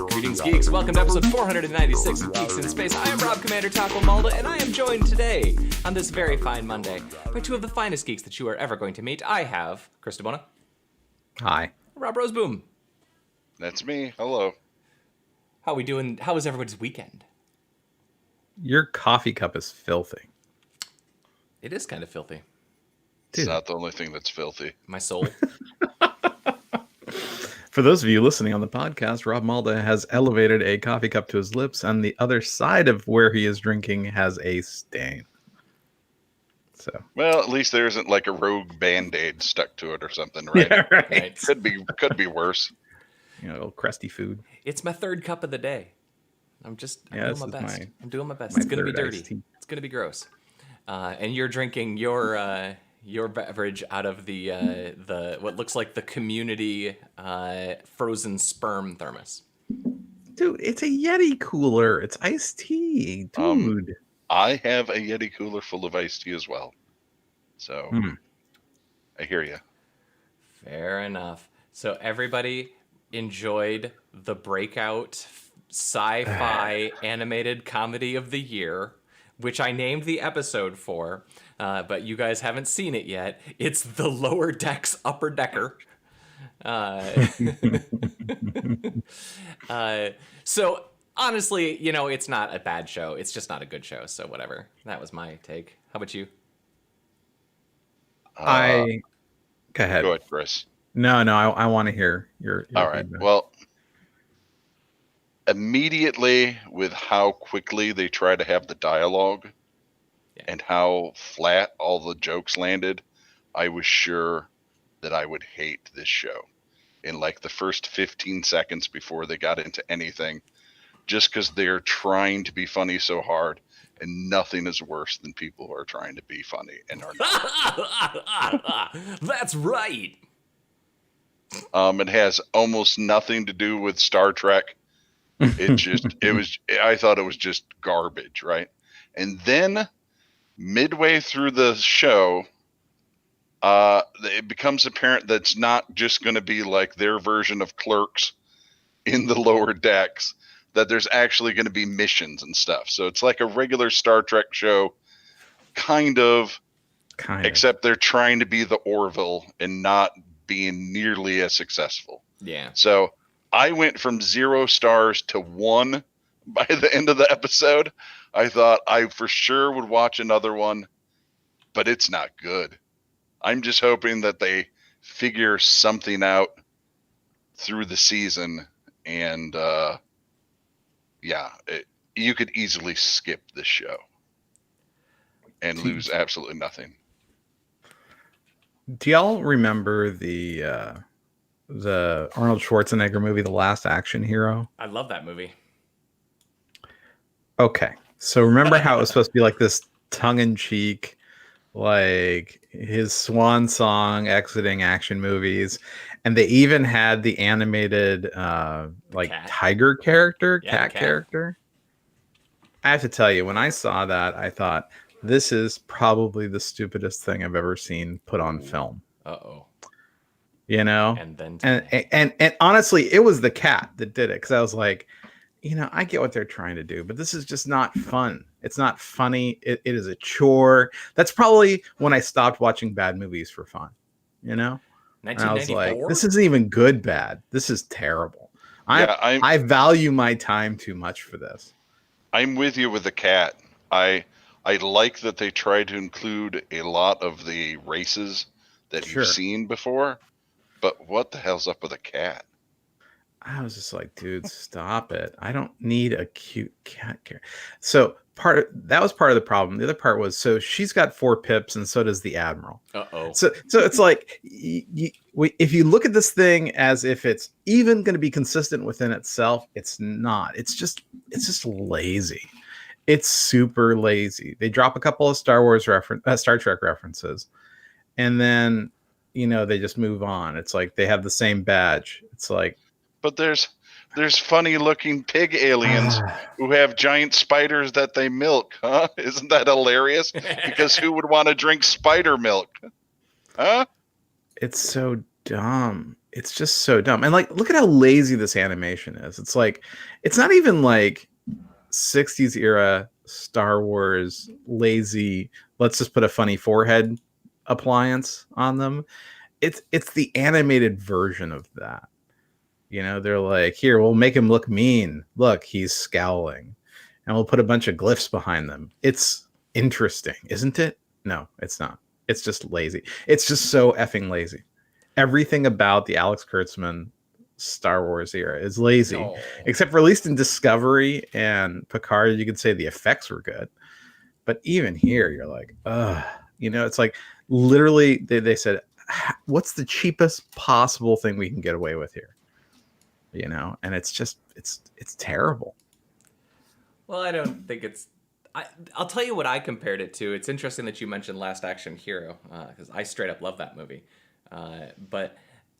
Greetings, geeks. Welcome to episode 496 of Geeks in Space. I am Rob Commander Taco Malda, and I am joined today on this very fine Monday by two of the finest geeks that you are ever going to meet. I have Chris DeBona. Hi. Rob Roseboom. That's me. Hello. How are we doing? How was everybody's weekend? Your coffee cup is filthy. It is kind of filthy. It's not the only thing that's filthy. My soul. For those of you listening on the podcast, Rob Malda has elevated a coffee cup to his lips, and the other side of where he is drinking has a stain. So, well, at least there isn't like a rogue Band-Aid stuck to it or something, right? Yeah, right. Could be worse. You know, little crusty food. It's my third cup of the day. I'm doing my best. I'm doing my best. my It's going to be third dirty. iced tea. It's going to be gross. And you're drinking your beverage out of the what looks like the community frozen sperm thermos. Dude, it's a Yeti cooler. It's iced tea. Dude. I have a Yeti cooler full of iced tea as well. So, I hear you. Fair enough. So everybody enjoyed the breakout sci-fi animated comedy of the year, which I named the episode for, but you guys haven't seen it yet. It's The Lower Decks Upper Decker. So honestly, you know, it's not a bad show. It's just not a good show. So whatever. That was my take. How about you? Go ahead. Go ahead, Chris. No, I want to hear your All right. feedback. Well, immediately with how quickly they try to have the dialogue and how flat all the jokes landed, I was sure that I would hate this show in like the first 15 seconds before they got into anything, just because they're trying to be funny so hard, and nothing is worse than people who are trying to be funny and are not. That's right. It has almost nothing to do with Star Trek. I thought it was just garbage, right? And then midway through the show, it becomes apparent that it's not just going to be like their version of Clerks in the lower decks, that there's actually going to be missions and stuff. So it's like a regular Star Trek show, kind of, except they're trying to be the Orville and not being nearly as successful. Yeah. So I went from 0 stars to 1 by the end of the episode. I thought I for sure would watch another one, but it's not good. I'm just hoping that they figure something out through the season, and you could easily skip this show and lose absolutely nothing. Do y'all remember the Arnold Schwarzenegger movie, The Last Action Hero? I love that movie. Okay. So remember how it was supposed to be like this tongue-in-cheek, like his swan song exiting action movies, and they even had the animated Cat. tiger character, cat character. I have to tell you, when I saw that, I thought, this is probably the stupidest thing I've ever seen put on film. Uh-oh. You know? And then and honestly, it was the cat that did it, because I was like, you know, I get what they're trying to do, but this is just not fun. It's not funny. It is a chore. That's probably when I stopped watching bad movies for fun. You know? And I was like, this isn't even good bad. This is terrible. I value my time too much for this. I'm with you with the cat. I like that they try to include a lot of the races that you've seen before, but what the hell's up with a cat? I was just like, dude, stop it. I don't need a cute cat character. So that was part of the problem. The other part was, so she's got 4 pips, and so does the Admiral. Uh-oh. So it's like, if you look at this thing as if it's even going to be consistent within itself, it's not. It's just lazy. It's super lazy. They drop a couple of Star Trek references, and then, you know, they just move on. It's like they have the same badge. It's like, but there's funny looking pig aliens who have giant spiders that they milk, huh? Isn't that hilarious? Because who would want to drink spider milk? Huh? It's so dumb. It's just so dumb. And like, look at how lazy this animation is. It's like, it's not even like 60s era Star Wars lazy. Let's just put a funny forehead appliance on them. It's the animated version of that. You know, they're like, here, we'll make him look mean. Look, he's scowling. And we'll put a bunch of glyphs behind them. It's interesting, isn't it? No, it's not. It's just lazy. It's just so effing lazy. Everything about the Alex Kurtzman Star Wars era is lazy, No. except for at least in Discovery and Picard, you could say the effects were good. But even here, you're like, ugh. You know, it's like literally they said, what's the cheapest possible thing we can get away with here? You know, and it's just it's terrible. Well, I don't think it's. I'll tell you what I compared it to. It's interesting that you mentioned Last Action Hero because I straight up love that movie. But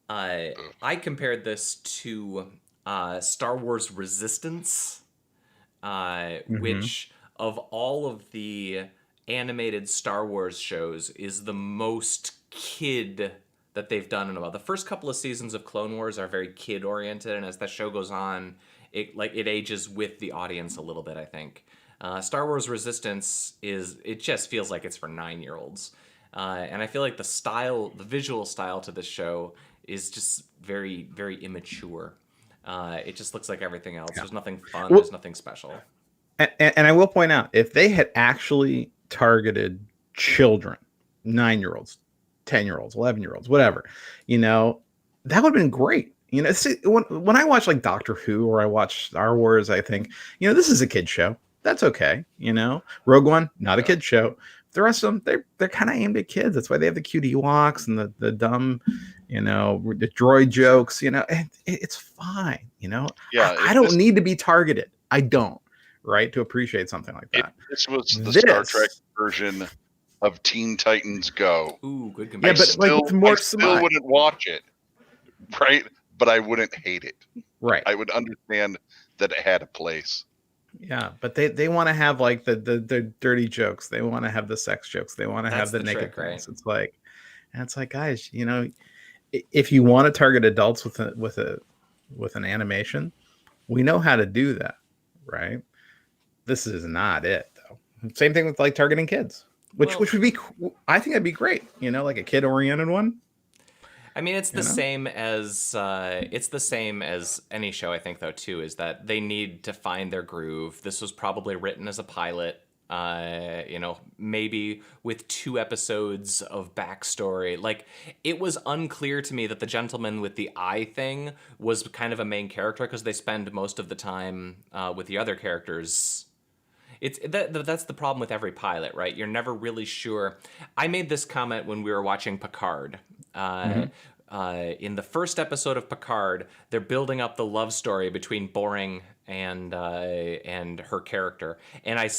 I compared this to Star Wars Resistance, which of all of the animated Star Wars shows is the most kid that they've done in a while. The first couple of seasons of Clone Wars are very kid oriented, and as that show goes on, it ages with the audience a little bit, I think. Star Wars Resistance it just feels like it's for 9-year-olds. And I feel like the visual style to this show is just very, very immature. It just looks like everything else. Yeah. There's nothing fun. There's nothing special. And I will point out, if they had actually targeted children, 9-year-olds, 10-year-olds, 11-year-olds, whatever, you know, that would have been great. You know, see, when I watch like Doctor Who or I watch Star Wars, I think, you know, this is a kid show. That's okay. You know, Rogue One, not a kid show. The rest of them, they're kind of aimed at kids. That's why they have the cute Ewoks and the dumb, you know, the droid jokes. You know, it's fine. You know, yeah, I don't need to be targeted. I don't, right, to appreciate something like that. This was the Star Trek version of Teen Titans Go. Ooh, good comparison. Yeah, but like, I still wouldn't watch it, right? But I wouldn't hate it. Right. I would understand that it had a place. Yeah, but they want to have like the dirty jokes. They want to have the sex jokes. They want to have the naked things. Right? It's like, guys, you know, if you want to target adults with an animation, we know how to do that, right? This is not it, though. Same thing with like targeting kids, which would be, I think that'd be great. You know, like a kid oriented one. I mean, it's the same as any show, I think, though, too, is that they need to find their groove. This was probably written as a pilot, you know, maybe with 2 episodes of backstory. Like, it was unclear to me that the gentleman with the eye thing was kind of a main character because they spend most of the time with the other characters. That's the problem with every pilot, right? You're never really sure. I made this comment when we were watching Picard. In the first episode of Picard, they're building up the love story between Boring and her character. And I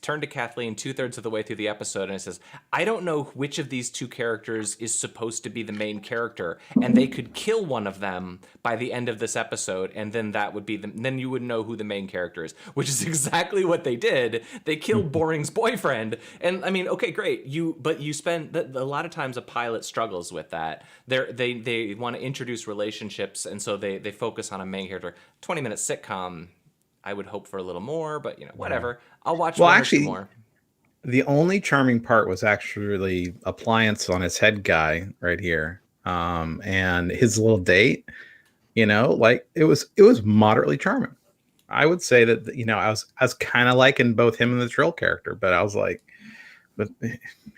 turned to Kathleen 2/3 of the way through the episode, and I says, I don't know which of these 2 characters is supposed to be the main character, and they could kill one of them by the end of this episode, and then that would be then you would know who the main character is, which is exactly what they did. They killed Boring's boyfriend, and I mean, okay, great. But you spend a lot of times a pilot struggles with that. They want to introduce relationships, and so they focus on a main character. 20-minute sitcom, I would hope for a little more, but you know, whatever. I'll watch one or 2 more. The only charming part was actually appliance on his head guy right here, and his little date. You know, like it was moderately charming. I would say that, you know, I was kind of liking both him and the Trill character, but I was like, but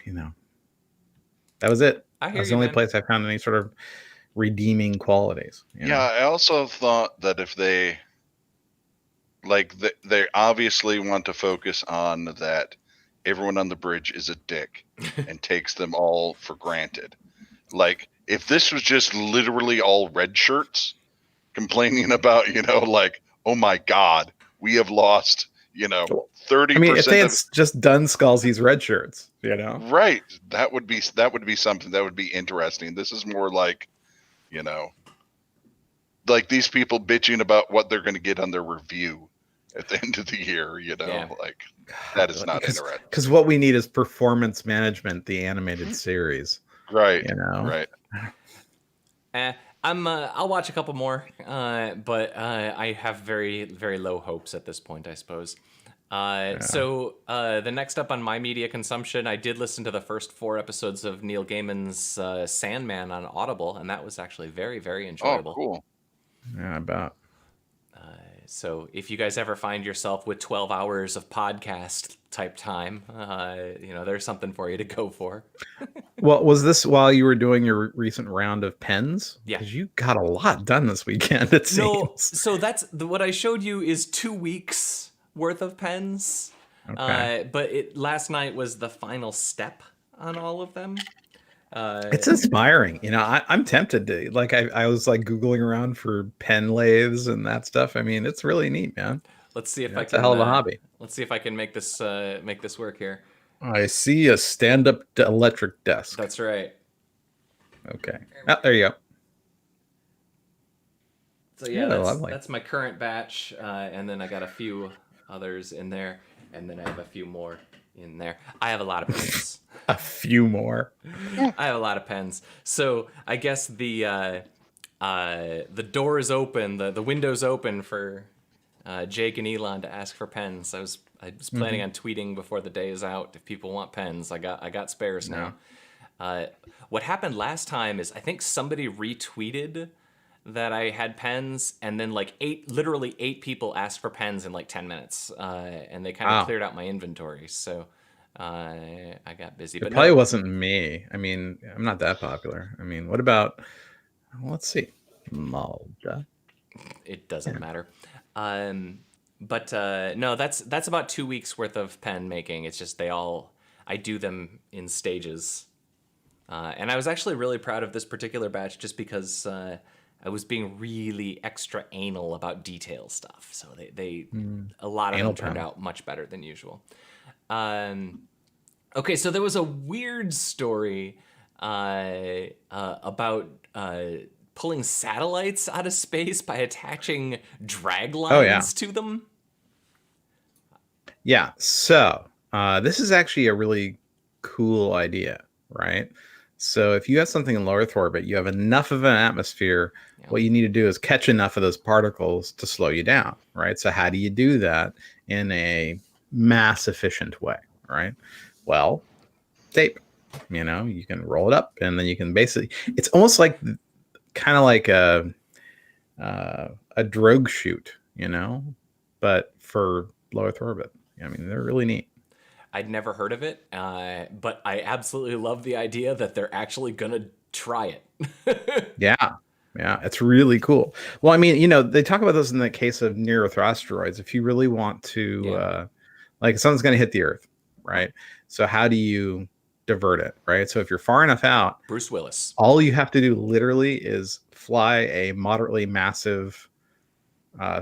you know, that was it. That was the only place I found any sort of redeeming qualities. You know? Yeah, I also thought that if they obviously want to focus on that everyone on the bridge is a dick and takes them all for granted. Like, if this was just literally all red shirts complaining about, you know, like, oh my God, we have lost, you know, 30%. I mean, if they had just done Scalzi's red shirts, you know, right? That would be something that would be interesting. This is more like, you know, like these people bitching about what they're going to get on their review at the end of the year. You know, like that is not interesting. Because what we need is Performance Management, the animated series. Right. You know, Right. I'll watch a couple more, but I have very, very low hopes at this point, I suppose. So the next up on my media consumption, I did listen to the first 4 episodes of Neil Gaiman's Sandman on Audible, and that was actually very, very Oh, enjoyable. cool. Yeah, I bet. So if you guys ever find yourself with 12 hours of podcast type time, there's something for you to go for. Well, was this while you were doing your recent round of pens? Yeah. Because you got a lot done this weekend, it seems. No, so what I showed you is 2 weeks worth of pens. Okay. But last night was the final step on all of them. It's inspiring. I'm tempted to, like, I was like Googling around for pen lathes and that stuff. I mean, it's really neat, man. Let's see if I It's can. a hell of a hobby. Let's see if I can make this work here. I see a stand-up electric desk. That's right. Okay. Oh, there you go. So yeah, that's my current batch, and then I got a few others in there, and then I have a few more in there. I have a lot of pens. A few more. I have a lot of pens. So I guess the door is open, the window's open for Jake and Elon to ask for pens. I was planning on tweeting before the day is out if people want pens. I got spares now. What happened last time is I think somebody retweeted that I had pens, and then like literally eight people asked for pens in like 10 minutes, and they kind of cleared out my inventory. So I got busy. It probably wasn't me. I mean, I'm not that popular. I mean, what about? Let's see, Malda. It doesn't matter. But no, that's about 2 weeks worth of pen making. It's just I do them in stages. And I was actually really proud of this particular batch just because I was being really extra anal about detail stuff. So a lot of them turned out much better than usual. Okay, so there was a weird story about pulling satellites out of space by attaching drag lines to them. Yeah, so this is actually a really cool idea, right? So if you have something in low Earth orbit, you have enough of an atmosphere, what you need to do is catch enough of those particles to slow you down, right? So how do you do that in a mass efficient way, right? Well, tape, you can roll it up and then you can basically, it's almost like kind of like a drogue chute, but for low Earth orbit. I mean, they're really neat. I'd never heard of it, but I absolutely love the idea that they're actually going to try it. Yeah, it's really cool. Well, I mean, they talk about this in the case of near-Earth asteroids. If you really want to, like, something's going to hit the Earth, right? So how do you divert it, right? So if you're far enough out, Bruce Willis, all you have to do literally is fly a moderately massive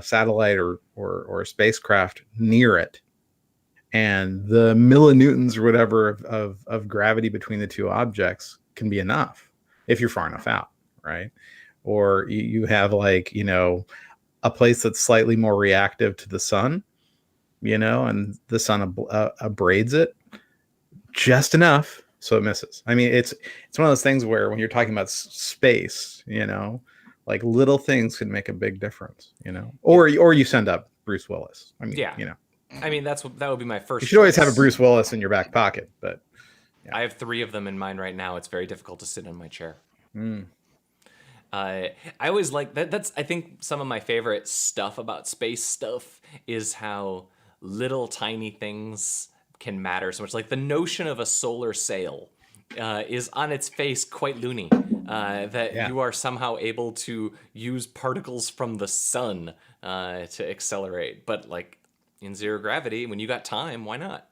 satellite or spacecraft near it. And the millinewtons or whatever of gravity between the two objects can be enough if you're far enough out, right? Or you have like, a place that's slightly more reactive to the sun, and the sun abrades it just enough so it misses. I mean, it's one of those things where when you're talking about space, like little things can make a big difference, or you send up Bruce Willis. I mean, I mean, that would be my first. You should always have a Bruce Willis in your back pocket, but I have 3 of them in mind right now. It's very difficult to sit in my chair. I always like that. That's, I think, some of my favorite stuff about space stuff is how little tiny things can matter so much. Like the notion of a solar sail is on its face quite loony. You are somehow able to use particles from the sun to accelerate, but like in zero gravity, when you got time, why not?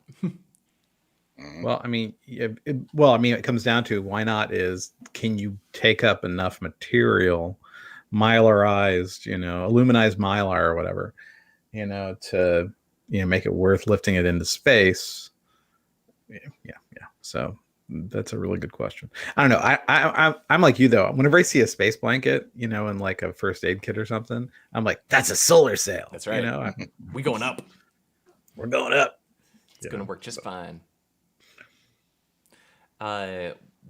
Well, I mean, it comes down to why not is, can you take up enough material, mylarized, aluminized mylar or whatever, to, make it worth lifting it into space. Yeah. So that's a really good question. I don't know. I'm like you though. Whenever I see a space blanket, in like a first aid kit or something, I'm like, that's a solar sail. That's right. We going up. We're going up. It's going to work just fine.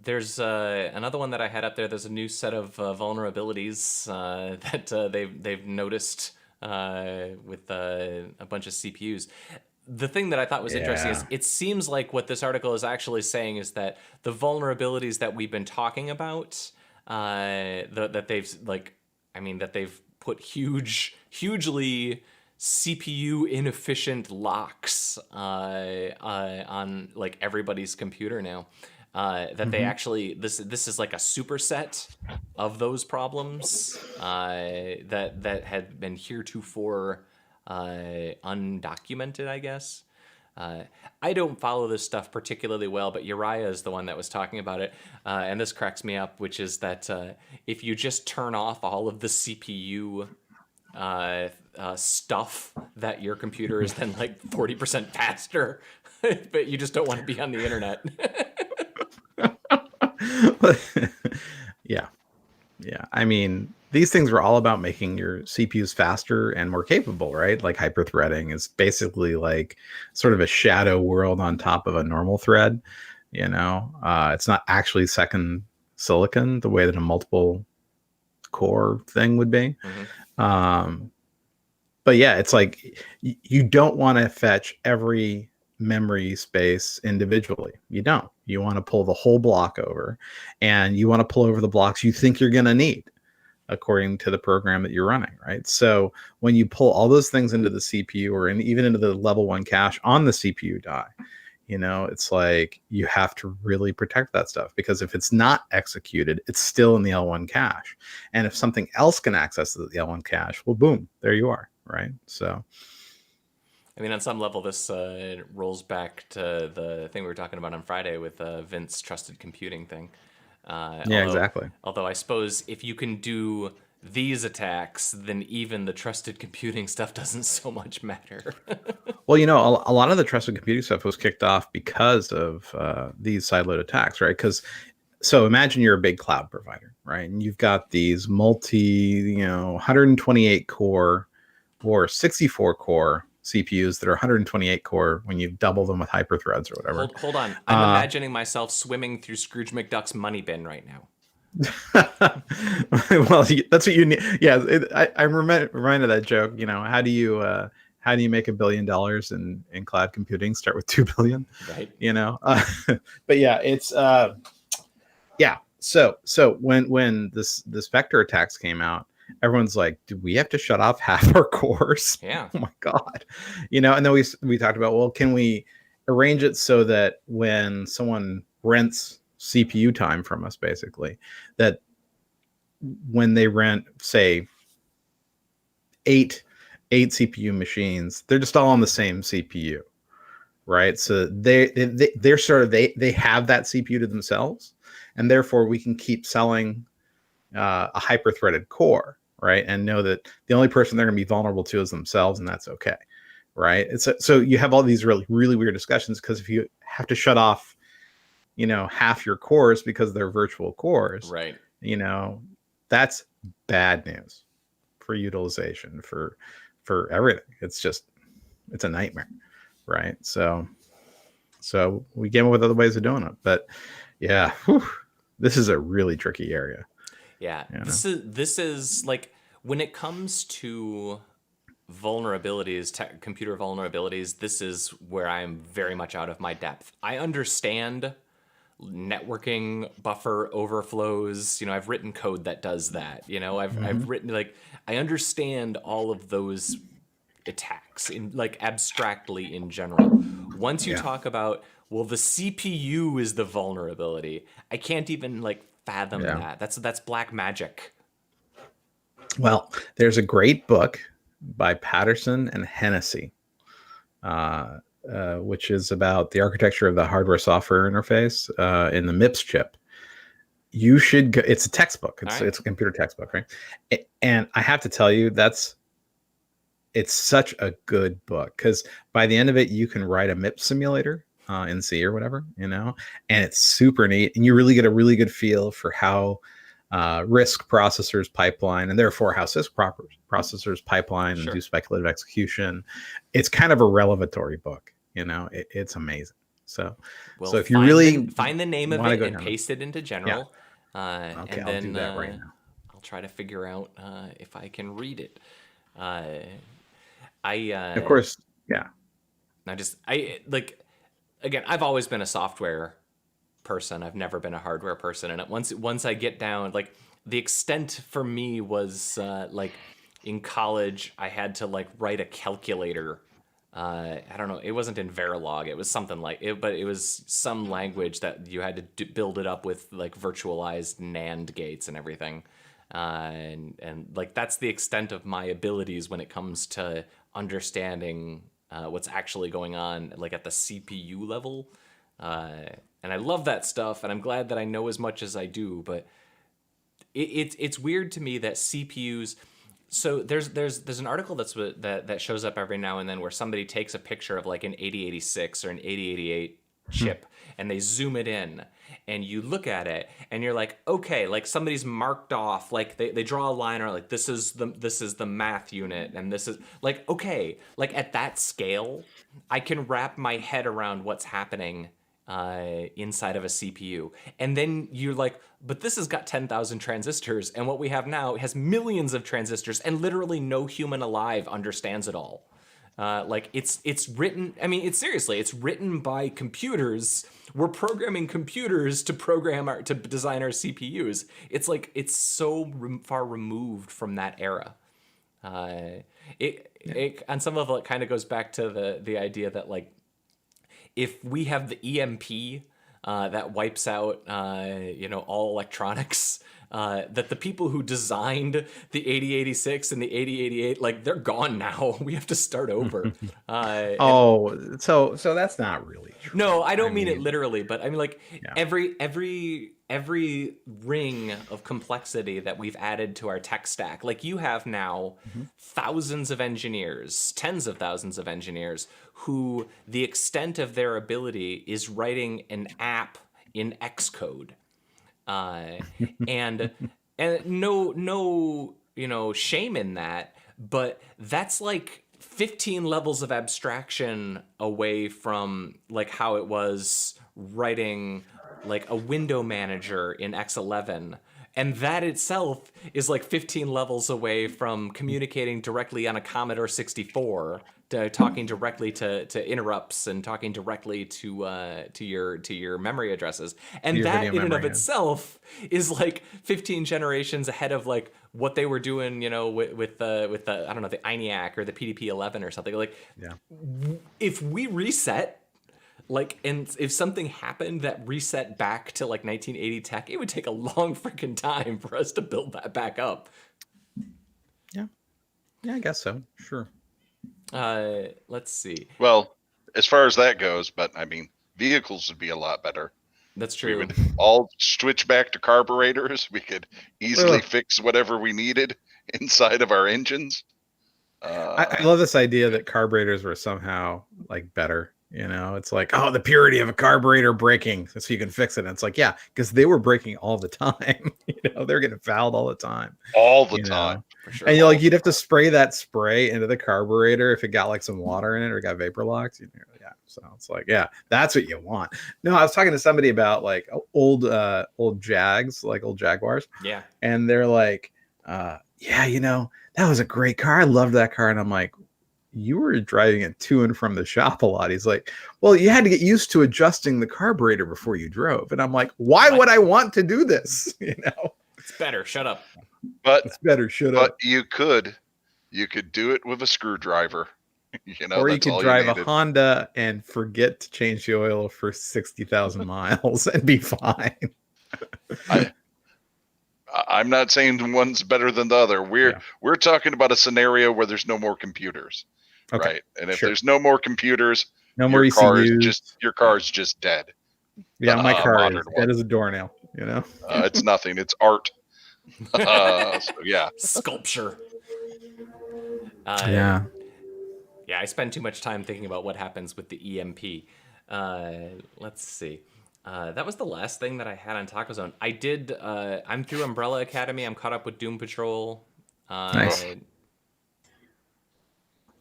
There's another one that I had up there. There's a new set of vulnerabilities that they've noticed with a bunch of CPUs. The thing that I thought was interesting is it seems like what this article is actually saying is that the vulnerabilities that we've been talking about, that they've put hugely CPU inefficient locks on like everybody's computer now. That they actually this is like a superset of those problems that had been heretofore undocumented, I guess. I don't follow this stuff particularly well, but Uriah is the one that was talking about it, and this cracks me up, which is that if you just turn off all of the CPU stuff, that your computer is then like 40% faster, but you just don't want to be on the internet. Yeah. I mean, these things were all about making your CPUs faster and more capable, right? Like hyperthreading is basically like sort of a shadow world on top of a normal thread. It's not actually second silicon the way that a multiple core thing would be. But yeah, it's like you don't want to fetch every memory space individually. You don't. You want to pull the whole block over, and you want to pull over the blocks you think you're going to need according to the program that you're running, right? So when you pull all those things into the CPU or even into the level 1 cache on the CPU die, it's like you have to really protect that stuff, because if it's not executed, it's still in the L1 cache. And if something else can access the L1 cache, well, boom, there you are, right? So I mean, on some level, this rolls back to the thing we were talking about on Friday with Vince's trusted computing thing. Exactly. Although I suppose if you can do these attacks, then even the trusted computing stuff doesn't so much matter. Well, a lot of the trusted computing stuff was kicked off because of these sideload attacks, right? So imagine you're a big cloud provider, right? And you've got these 128 core or 64 core CPUs that are 128 core when you double them with hyperthreads or whatever. Hold on. I'm imagining myself swimming through Scrooge McDuck's money bin right now. Well, that's what you need. Yeah, I'm reminded of that joke. How do you make $1 billion in cloud computing? Start with 2 billion, right? But yeah, it's yeah. So when this vector attacks came out, everyone's like, do we have to shut off half our cores? Yeah. Oh my God. And then we talked about, well, can we arrange it so that when someone rents CPU time from us, basically, that when they rent, say, eight CPU machines, they're just all on the same CPU, right? So they're sort of, they have that CPU to themselves, and therefore we can keep selling a hyper-threaded core, right? And know that the only person they're going to be vulnerable to is themselves, and that's okay, right? So you have all these really, really weird discussions, because if you have to shut off, half your cores because they're virtual cores, right? That's bad news for utilization, for everything. It's a nightmare, right? So we came up with other ways of doing it, but yeah, this is a really tricky area. Yeah, this is like, when it comes to vulnerabilities, computer vulnerabilities, this is where I'm very much out of my depth. I understand networking buffer overflows. I've written code that does that. I've written, like, I understand all of those attacks in, like, abstractly in general. Once you talk about, well, the CPU is the vulnerability, I can't even like fathom that. That's black magic. Well, there's a great book by Patterson and Hennessy, which is about the architecture of the hardware-software interface in the MIPS chip. You should go. It's a textbook. It's a computer textbook, right? And I have to tell you, it's such a good book, because by the end of it, you can write a MIPS simulator in C or whatever, and it's super neat, and you really get a really good feel for how RISC processors pipeline, and therefore how CISC processors pipeline and do speculative execution. It's kind of a revelatory book. It's amazing. So, Well, so if you really find the name of want to it go and down, paste it into general, okay, and I'll do then that right now. I'll try to figure out if I can read it. I Of course, yeah. I like again. I've always been a software person. I've never been a hardware person. And once I get down, like the extent for me was like in college, I had to like write a calculator. I don't know. It wasn't in Verilog. It was something like it, but it was some language that you had to build it up with like virtualized NAND gates and everything. And like that's the extent of my abilities when it comes to understanding what's actually going on, like at the CPU level. And I love that stuff, and I'm glad that I know as much as I do. But it's weird to me that CPUs. So there's an article that shows up every now and then where somebody takes a picture of like an 8086 or an 8088 chip and they zoom it in and you look at it and you're like, okay, like somebody's marked off, like they draw a line or like this is the math unit and this is like, okay, like at that scale I can wrap my head around what's happening inside of a CPU. And then you're like, but this has got 10,000 transistors, and what we have now has millions of transistors, and literally no human alive understands it all. Like it's written. I mean, it's seriously, it's written by computers. We're programming computers to to design our CPUs. It's like it's so far removed from that era. It on some level it kind of goes back to the idea that like if we have the EMP that wipes out, all electronics, that the people who designed the 8086 and the 8088, like they're gone now. We have to start over. So that's not really true. No, I don't mean it literally, but I mean like Yeah. every ring of complexity that we've added to our tech stack. Like you have now thousands of engineers, tens of thousands of engineers who the extent of their ability is writing an app in Xcode. And no shame in that, but that's like 15 levels of abstraction away from like how it was writing like a window manager in X11. And that itself is like 15 levels away from communicating directly on a Commodore 64, to talking directly to interrupts and talking directly to your memory addresses. And that in and of itself is like 15 generations ahead of like what they were doing, with the I don't know, the ENIAC or the PDP-11 or something. Like, if we reset, like, and if something happened that reset back to like 1980 tech, it would take a long freaking time for us to build that back up. Yeah, I guess so. Sure. Let's see. Well, as far as that goes, but I mean, vehicles would be a lot better. That's true. We would all switch back to carburetors. We could easily fix whatever we needed inside of our engines. I love this idea that carburetors were somehow like better. It's like, oh, the purity of a carburetor breaking, so you can fix it. And it's like, yeah, because they were breaking all the time. They're getting fouled all the time. All the time. For sure. And you'd have to spray that spray into the carburetor if it got like some water in it or got vapor locked. Yeah. So it's like, yeah, that's what you want. No, I was talking to somebody about like old Jags, like old Jaguars. Yeah. And they're like, that was a great car. I loved that car. And I'm like, you were driving it to and from the shop a lot. He's like, well, you had to get used to adjusting the carburetor before you drove. And I'm like, why would I want to do this? It's better. Shut up. But it's better. Shut up. But you could do it with a screwdriver. Or you could drive a Honda and forget to change the oil for 60,000 miles and be fine. I'm not saying one's better than the other. We're talking about a scenario where there's no more computers, right? And if there's no more computers, no more ECUs, your car's just dead. Yeah, my car is dead as a doornail. It's nothing. It's art. Sculpture. Yeah, I spend too much time thinking about what happens with the EMP. Let's see. That was the last thing that I had on Taco Zone. I did. I'm through Umbrella Academy. I'm caught up with Doom Patrol. Nice.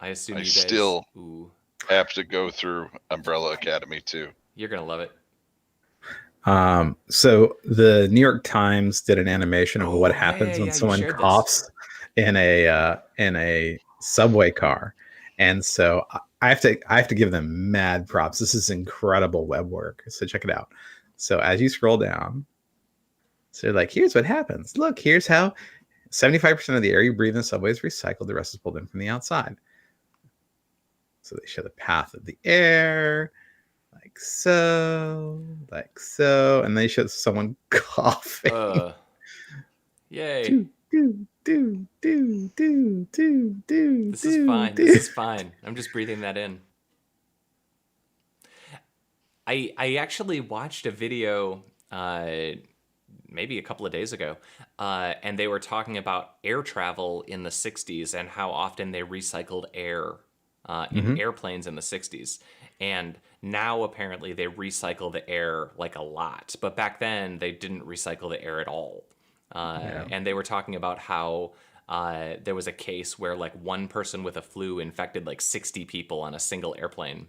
I assume you guys still have to go through Umbrella Academy too. You're gonna love it. So the New York Times did an animation of what happens when you someone shared this. coughs in a subway car, and so I have to give them mad props. This is incredible web work. So check it out. So as you scroll down, so like here's what happens. Look, here's how 75% of the air you breathe in the subway is recycled. The rest is pulled in from the outside. So they show the path of the air. Like so, and they show someone coughing. Yay. This is fine. Do. This is fine. I'm just breathing that in. I actually watched a video maybe a couple of days ago, and they were talking about air travel in the 60s and how often they recycled air in airplanes in the 60s. And now apparently they recycle the air like a lot. But back then they didn't recycle the air at all. And they were talking about how there was a case where like one person with a flu infected like 60 people on a single airplane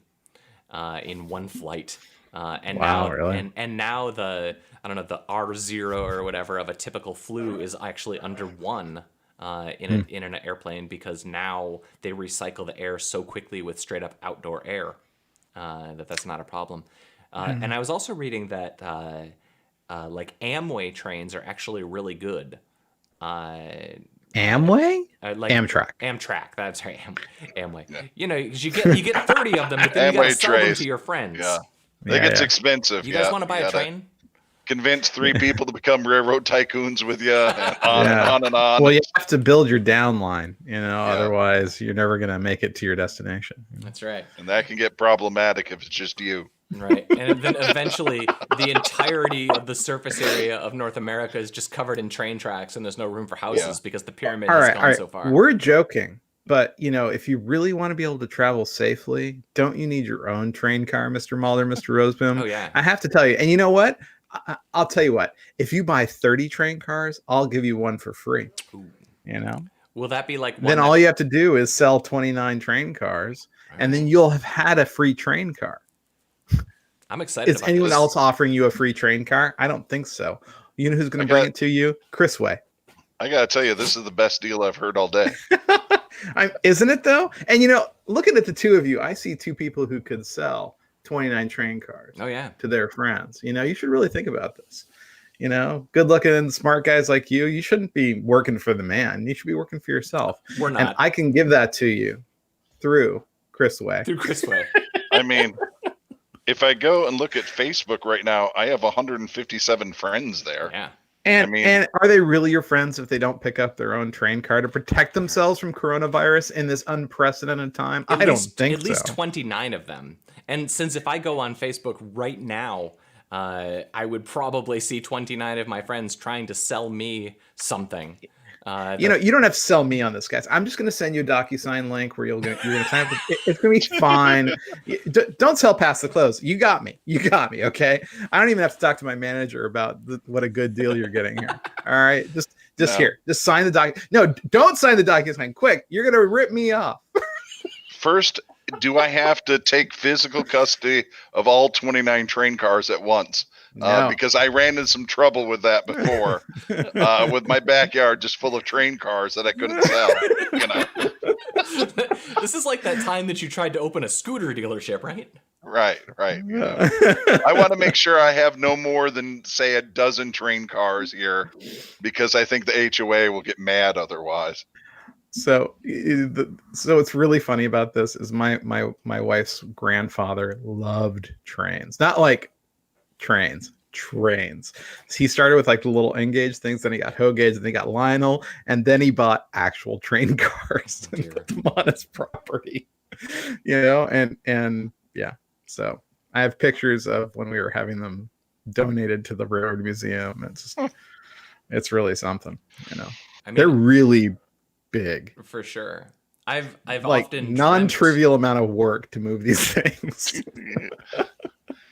in one flight. And wow, now, really? and now the R0 or whatever of a typical flu is actually under 1 in an airplane, because now they recycle the air so quickly with straight up outdoor air that's not a problem. And I was also reading that like Amway trains are actually really good. Amway? Like Amtrak. That's right. Amway. Yeah. You know, because you get 30 of them, but then you gotta Amway sell them trays. to your friends. Yeah. I think it's expensive. You guys want to buy a train? Convince 3 people to become railroad tycoons with you, and on and on and on. Well, you have to build your downline, otherwise you're never going to make it to your destination. That's right. And that can get problematic if it's just you. Right. And then eventually the entirety of the surface area of North America is just covered in train tracks, and there's no room for houses because the pyramid has gone so far. We're joking. But, if you really want to be able to travel safely, don't you need your own train car, Mr. Mulder, Mr. Roseboom? Oh, yeah. I have to tell you. And you know what? I'll tell you what. If you buy 30 train cars, I'll give you one for free. Ooh. Will that be like one then all you have to do is sell 29 train cars, and then you'll have had a free train car. I'm excited. Is anyone else offering you a free train car? I don't think so. You know who's going to bring it to you? Chris Way. I got to tell you, this is the best deal I've heard all day. Isn't it though? And looking at the two of you, I see 2 people who could sell 29 train cars. Oh yeah, to their friends. You should really think about this. Good looking, smart guys like you shouldn't be working for the man. You should be working for yourself. We're not. And I can give that to you through Chris Way. I mean, if I go and look at Facebook right now, I have 157 friends there. Yeah. And are they really your friends if they don't pick up their own train car to protect themselves from coronavirus in this unprecedented time? I don't think so. At least 29 of them. And since if I go on Facebook right now, I would probably see 29 of my friends trying to sell me something. You don't have to sell me on this, guys. I'm just going to send you a DocuSign link where you're going to sign up. It's going to be fine. Don't sell past the close. You got me. Okay. I don't even have to talk to my manager about what a good deal you're getting here. All right. Just here. Just sign the doc. No, don't sign the DocuSign. Quick. You're going to rip me off. First, do I have to take physical custody of all 29 train cars at once? No. Because I ran into some trouble with that before, with my backyard just full of train cars that I couldn't sell. This is like that time that you tried to open a scooter dealership, right? Right. I want to make sure I have no more than, say, a dozen train cars here, because I think the HOA will get mad otherwise. So what's really funny about this is my wife's grandfather loved trains. Not like trains. He started with like the little N-gauge things, then he got Ho-gauge, then he got Lionel, and then he bought actual train cars and put them on his property. And yeah. So I have pictures of when we were having them donated to the Railroad Museum. It's really something, I mean, they're really big. For sure. I've like often non-trivial amount of work to move these things.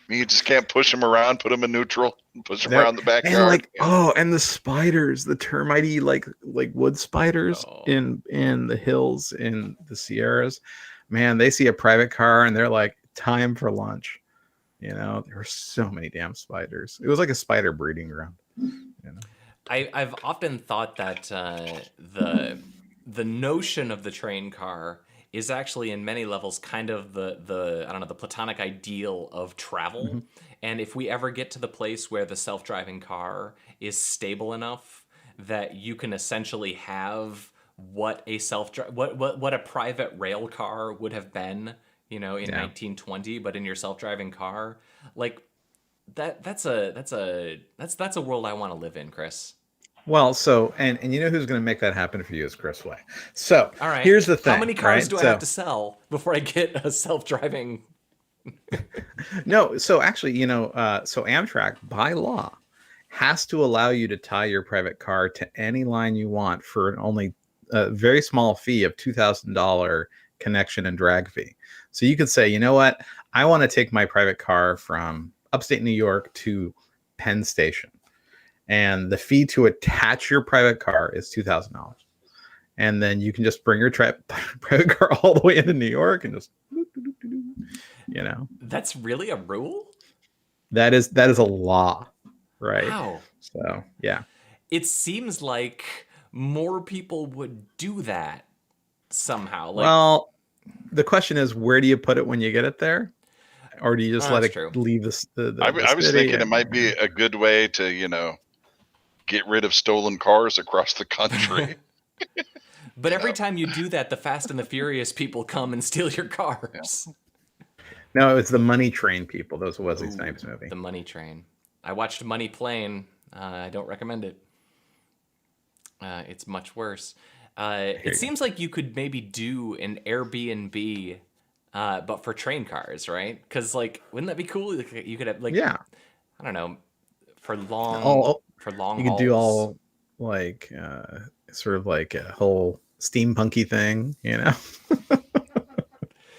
You just can't push them around, put them in neutral, push them around the backyard. And the spiders, the termite like wood spiders in the hills in the Sierras. Man, they see a private car and they're like, time for lunch. You know, there were so many damn spiders. It was like a spider breeding ground. You know? I've often thought that the notion of the train car is actually in many levels kind of the I don't know, the platonic ideal of travel. Mhm. And if we ever get to the place where the self-driving car is stable enough that you can essentially have what a what a private rail car would have been, you know, in Yeah. 1920, but in your self-driving car, like that's a world I want to live in, Chris. Well, so and you know who's going to make that happen for you is Chris Way. So All right. here's the How thing, many cars right? do I have to sell before I get a self-driving? No, so actually, you know, so Amtrak by law has to allow you to tie your private car to any line you want for an only a very small fee of $2,000 connection and drag fee. So you could say, you know what, I want to take my private car from upstate New York to Penn Station, and the fee to attach your private car is $2,000. And then you can just bring your private car all the way into New York and just, you know, That's really a rule? that is a law, right? Wow. So yeah. It seems like more people would do that somehow. Like, Well, the question is, where do you put it when you get it there, or do you just let that's it true. leave the I was city? thinking it might be a good way to, you know, get rid of stolen cars across the country. But every time you do that, the Fast and the Furious people come and steal your cars. No, it's the Money Train people. Those Wesley Ooh, Snipes movie. The Money Train. I watched Money Plane. I don't recommend it. It's much worse. It seems like you could maybe do an Airbnb, but for train cars, right? Because like, wouldn't that be cool? Like, you could have like, Yeah, I don't know, for long all hauls. you could do all like sort of like a whole steampunky thing, you know.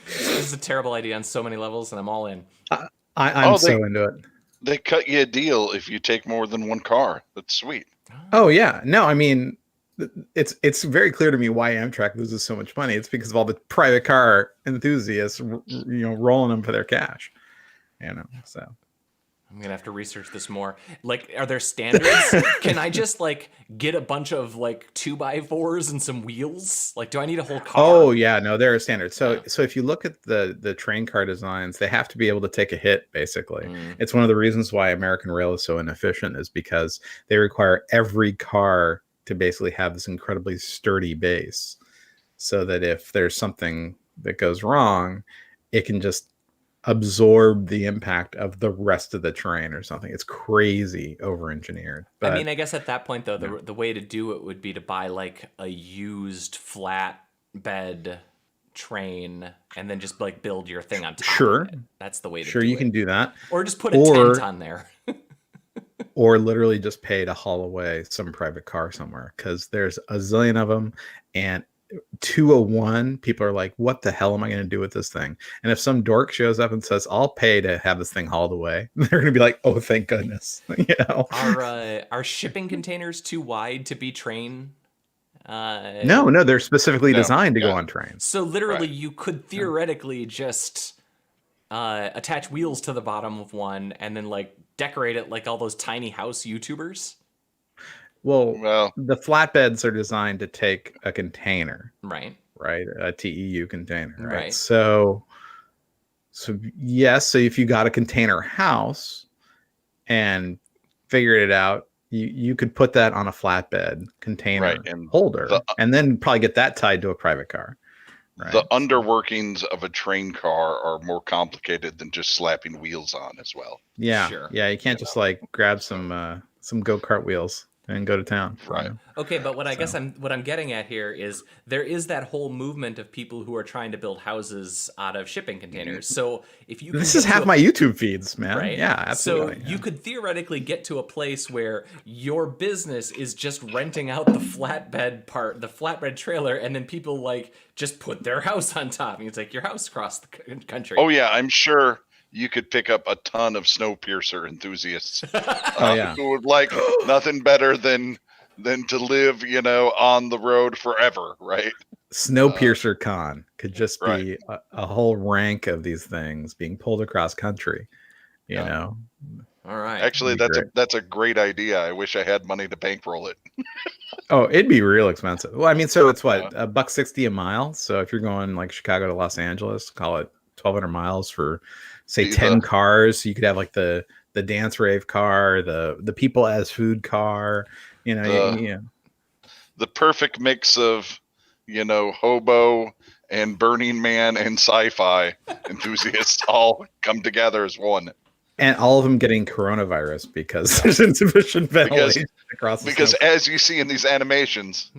This is a terrible idea on so many levels, and I'm all in. I'm so into it. They cut you a deal if you take more than one car. That's sweet. Oh yeah, no, I mean, it's very clear to me why Amtrak loses so much money. It's because of all the private car enthusiasts, you know, rolling them for their cash. You know, so I'm gonna have to research this more. Like, are there standards? Can I just like get a bunch of like 2x4s and some wheels? Like, do I need a whole car? oh yeah, no, there are standards. So if you look at the train car designs, they have to be able to take a hit. Basically, it's one of the reasons why American Rail is so inefficient, is because they require every car to basically have this incredibly sturdy base, so that if there's something that goes wrong, it can just absorb the impact of the rest of the train or something. It's crazy over engineered. I mean, I guess at that point though, the way to do it would be to buy like a used flat bed train and then just like build your thing on top sure of it. That's the way to sure do you it. can do that, Or just put a 10-ton there. or literally just pay to haul away some private car somewhere, because there's a zillion of them, and 201 people are like, what the hell am I going to do with this thing? And if some dork shows up and says, I'll pay to have this thing hauled away, they're going to be like, oh, thank goodness. You know, Are shipping containers too wide to be train? no, they're specifically designed to go on trains. So literally, you could theoretically just attach wheels to the bottom of one and then like decorate it like all those tiny house YouTubers. Well, the flatbeds are designed to take a container, right? A TEU container, right? Right. So yes, so if you got a container house and figured it out, you could put that on a flatbed container holder, and then probably get that tied to a private car. Right? The underworkings of a train car are more complicated than just slapping wheels on as well. Yeah, sure. Yeah, you can't just like grab some go-kart wheels and go to town. Right. You know? Okay, but what I'm getting at here is there is that whole movement of people who are trying to build houses out of shipping containers. So if you this is half my YouTube feeds, man. Right? Yeah, absolutely. So you could theoretically get to a place where your business is just renting out the flatbed part, the flatbed trailer, and then people like just put their house on top. And it's like your house across the country. Oh yeah, I'm sure you could pick up a ton of Snowpiercer enthusiasts who would like nothing better than to live, you know, on the road forever, right? Snowpiercer Con could just be a whole rank of these things being pulled across country, You Yeah. know, All right. Actually, That'd be that's a great idea. I wish I had money to bankroll it. oh, it'd be real expensive. Well, I mean, so it's what, Yeah. $1.60 a mile. So if you're going like Chicago to Los Angeles, call it 1,200 miles for, say, The- 10 cars. You could have like the dance rave car, the people as food car. You know, The- yeah. The perfect mix of, hobo and Burning Man and sci-fi enthusiasts all come together as one. And all of them getting coronavirus because there's insufficient ventilation across the Because snow. as you see in these animations,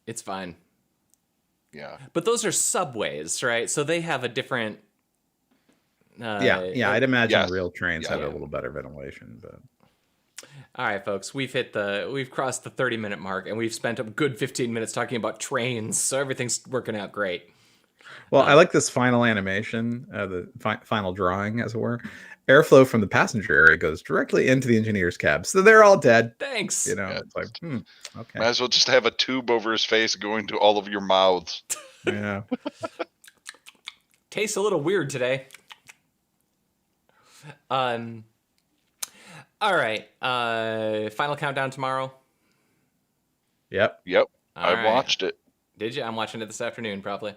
It's fine. yeah. But those are subways, right? So they have a different. Yeah, I'd imagine yes. real trains have Yeah. a little better ventilation, but All right, folks, we've crossed the 30-minute mark, and we've spent a good 15 minutes talking about trains, so everything's working out great. well, I like this final animation, the final drawing, as it were. Airflow from the passenger area goes directly into the engineer's cab, so they're all dead. Thanks. You know, Yeah. it's like, okay, Might as well just have a tube over his face going to all of your mouths. yeah. Tastes a little weird today. All right. Final countdown tomorrow. Yep. Yep. All I right. watched it. Did you? I'm watching it this afternoon, probably.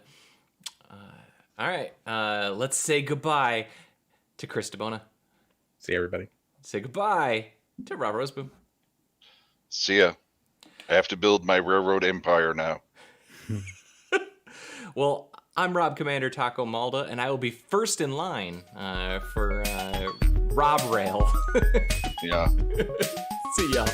All right. Let's say goodbye to Chris DeBona. See everybody. Say goodbye to Rob Roseboom. See ya. I have to build my railroad empire now. Well, I'm Rob Commander Taco Malda, and I will be first in line for Rob Rail. Yeah. See y'all.